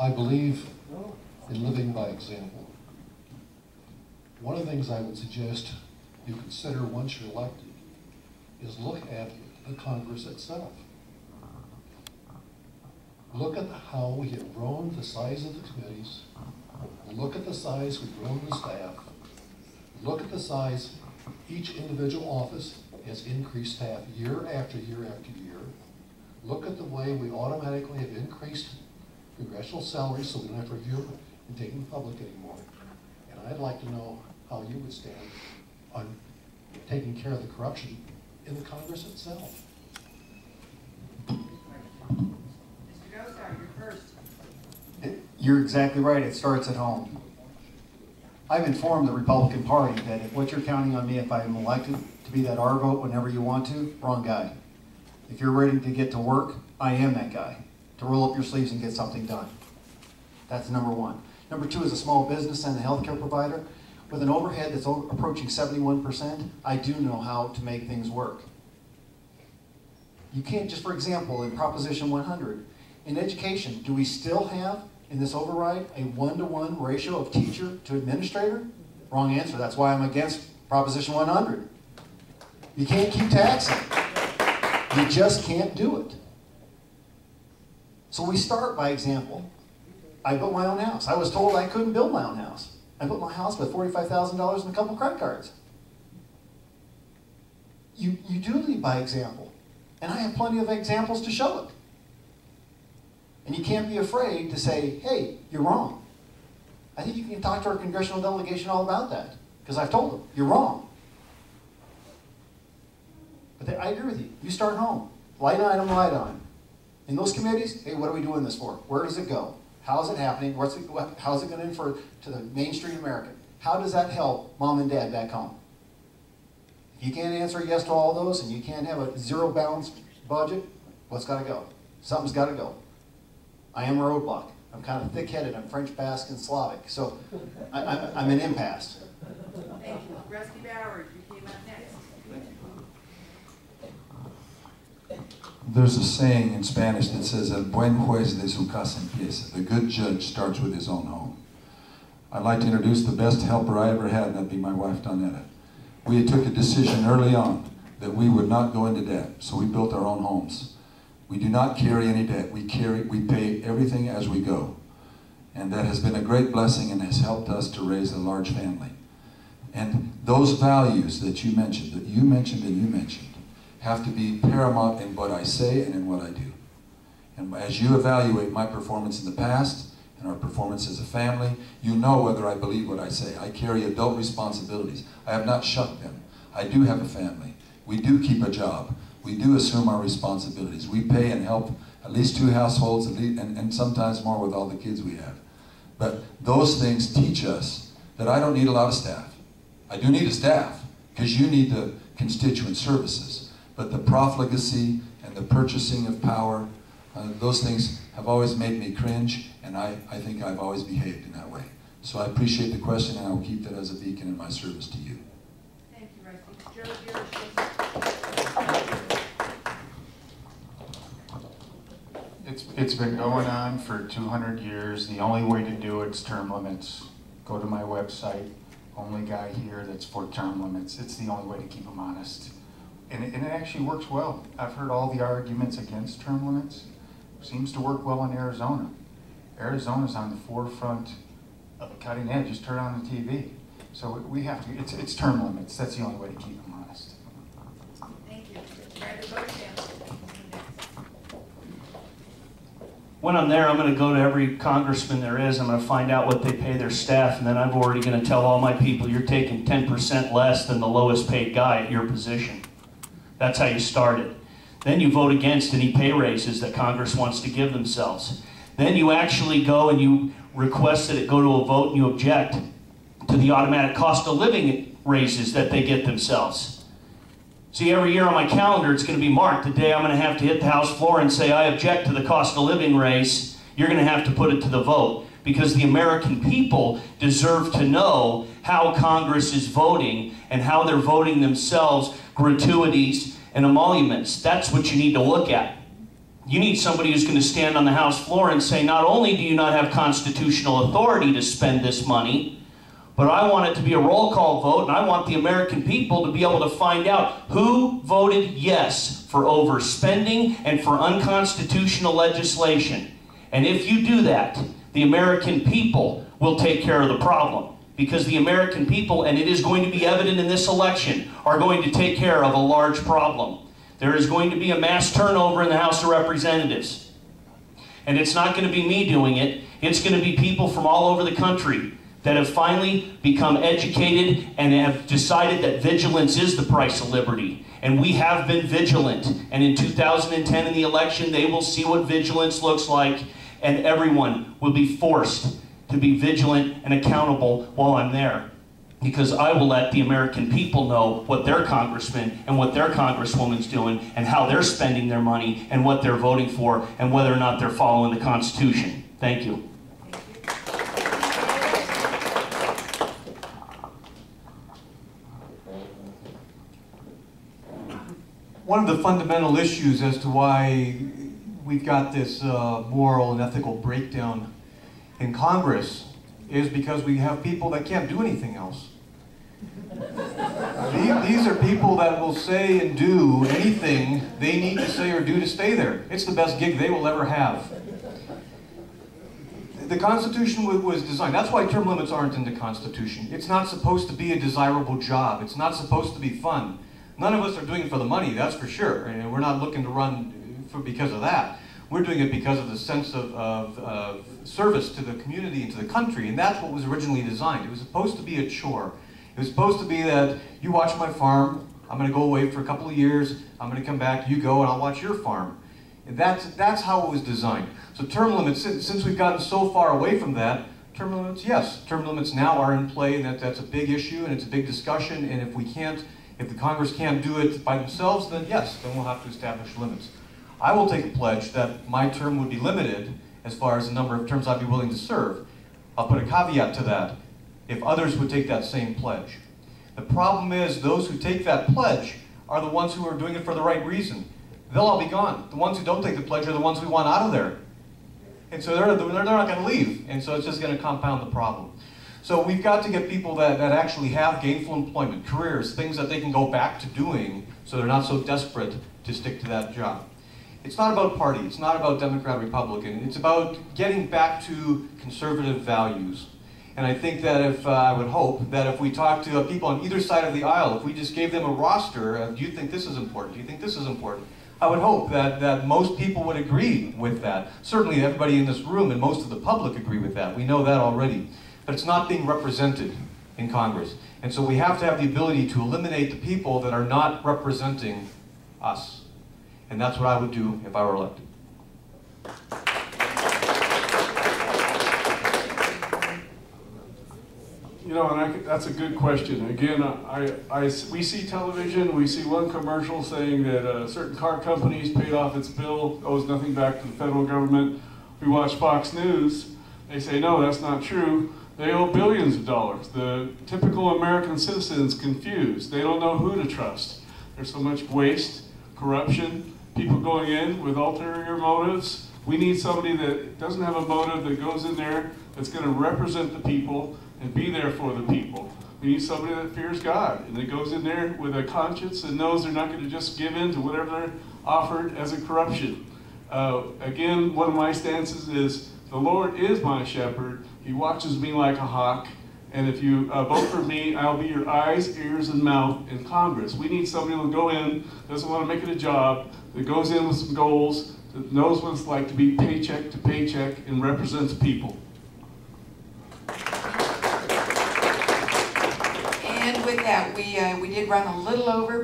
I believe in living by example. One of the things I would suggest you consider once you're elected is look at the Congress itself. Look at how we have grown the size of the committees. Look at the size we've grown the staff. Look at the size each individual office has increased staff year after year after year. Look at the way we automatically have increased congressional salaries so we don't have to review them and take them public anymore. And I'd like to know how you would stand on taking care of the corruption in the Congress itself. You're exactly right. It starts at home. I've informed the Republican Party that if what you're counting on me if I'm elected to be that R vote whenever you want to, wrong guy. If you're ready to get to work, I am that guy. To roll up your sleeves and get something done. That's number one. Number two, as a small business and a healthcare provider, with an overhead that's approaching 71%, I do know how to make things work. You can't just, for example, in Proposition 100, in education, do we still have in this override a 1-to-1 ratio of teacher to administrator? Wrong answer. That's why I'm against Proposition 100. You can't keep taxing. You just can't do it. So we start by example. I built my own house. I was told I couldn't build my own house. I built my house with $45,000 and a couple credit cards. You do lead by example. And I have plenty of examples to show it. And you can't be afraid to say, hey, you're wrong. I think you can talk to our congressional delegation all about that, because I've told them, you're wrong. But I agree with you. You start home. Light item, light on. In those committees, hey, what are we doing this for? Where does it go? How is it happening? How is it going to infer to the mainstream American? How does that help mom and dad back home? If you can't answer yes to all those and you can't have a zero balanced budget, what's got to go? Something's got to go. I am a roadblock. I'm kind of thick-headed. I'm French, Basque, and Slavic. So I'm an impasse. Thank you. Rusty Bowers, you came up next. There's a saying in Spanish that says, El buen juez de su casa empieza. The good judge starts with his own home. I'd like to introduce the best helper I ever had, and that'd be my wife, Donetta. We took a decision early on that we would not go into debt, so we built our own homes. We do not carry any debt. We pay everything as we go. And that has been a great blessing and has helped us to raise a large family. And those values that you mentioned, have to be paramount in what I say and in what I do. And as you evaluate my performance in the past and our performance as a family, you know whether I believe what I say. I carry adult responsibilities. I have not shucked them. I do have a family. We do keep a job. We do assume our responsibilities. We pay and help at least 2 households, and sometimes more with all the kids we have. But those things teach us that I don't need a lot of staff. I do need a staff, because you need the constituent services. But the profligacy and the purchasing of power, those things have always made me cringe, and I think I've always behaved in that way. So I appreciate the question, and I will keep that as a beacon in my service to you. Thank you, Rusty. Joe, yours. It's been going on for 200 years. The only way to do it is term limits. Go to my website, only guy here that's for term limits. It's the only way to keep them honest. And it actually works well. I've heard all the arguments against term limits. Seems to work well in Arizona. Arizona's on the forefront of the cutting edge. Just turn on the TV. So we have to, it's term limits. That's the only way to keep them honest. Thank you. Brandon Beauchamp. When I'm there, I'm going to go to every congressman there is. I'm going to find out what they pay their staff, and then I'm already going to tell all my people, you're taking 10% less than the lowest paid guy at your position. That's how you start it. Then you vote against any pay raises that Congress wants to give themselves. Then you actually go and you request that it go to a vote and you object to the automatic cost of living raises that they get themselves. See, every year on my calendar, it's going to be marked. The day I'm going to have to hit the House floor and say, I object to the cost of living raise, you're going to have to put it to the vote. Because the American people deserve to know how Congress is voting and how they're voting themselves gratuities and emoluments. That's what you need to look at. You need somebody who's going to stand on the House floor and say, not only do you not have constitutional authority to spend this money, but I want it to be a roll call vote, and I want the American people to be able to find out who voted yes for overspending and for unconstitutional legislation. And if you do that, the American people will take care of the problem. Because the American people, and it is going to be evident in this election, are going to take care of a large problem. There is going to be a mass turnover in the House of Representatives. And it's not going to be me doing it. It's going to be people from all over the country that have finally become educated and have decided that vigilance is the price of liberty. And we have been vigilant. And in 2010 in the election, they will see what vigilance looks like, and everyone will be forced to be vigilant and accountable while I'm there. Because I will let the American people know what their congressman and what their congresswoman's doing and how they're spending their money and what they're voting for and whether or not they're following the Constitution. Thank you. One of the fundamental issues as to why we've got this moral and ethical breakdown in Congress is because we have people that can't do anything else. These are people that will say and do anything they need to say or do to stay there. It's the best gig they will ever have. The Constitution was designed, that's why term limits aren't in the Constitution. It's not supposed to be a desirable job. It's not supposed to be fun. None of us are doing it for the money, that's for sure. And we're not looking to run because of that. We're doing it because of the sense of service to the community and to the country, and that's what was originally designed. It was supposed to be a chore. It was supposed to be that you watch my farm, I'm going to go away for a couple of years, I'm going to come back, you go, and I'll watch your farm. And that's how it was designed. So term limits, since we've gotten so far away from that, term limits, yes, term limits now are in play, and that's a big issue, and it's a big discussion, and if the Congress can't do it by themselves, then yes, then we'll have to establish limits. I will take a pledge that my term would be limited as far as the number of terms I'd be willing to serve. I'll put a caveat to that, if others would take that same pledge. The problem is those who take that pledge are the ones who are doing it for the right reason. They'll all be gone. The ones who don't take the pledge are the ones we want out of there. And so they're not going to leave, and so it's just going to compound the problem. So we've got to get people that actually have gainful employment, careers, things that they can go back to doing so they're not so desperate to stick to that job. It's not about party, it's not about Democrat, Republican, it's about getting back to conservative values. And I think that I would hope that if we talk to people on either side of the aisle, if we just gave them a roster of, do you think this is important, do you think this is important? I would hope that most people would agree with that. Certainly everybody in this room and most of the public agree with that. We know that already. But it's not being represented in Congress. And so we have to have the ability to eliminate the people that are not representing us. And that's what I would do if I were elected. You know, and that's a good question. Again, we see television, we see one commercial saying that a certain car company's paid off its bill, owes nothing back to the federal government. We watch Fox News, they say, no, that's not true. They owe billions of dollars. The typical American citizen's confused. They don't know who to trust. There's so much waste, corruption, people going in with ulterior motives. We need somebody that doesn't have a motive, that goes in there, that's going to represent the people and be there for the people. We need somebody that fears God and that goes in there with a conscience and knows they're not going to just give in to whatever they're offered as a corruption. Again, one of my stances is, the Lord is my shepherd. He watches me like a hawk. And if you vote for me, I'll be your eyes, ears, and mouth in Congress. We need somebody who will go in, doesn't want to make it a job, that goes in with some goals, that knows what it's like to be paycheck to paycheck and represents people. And with that, we did run a little over.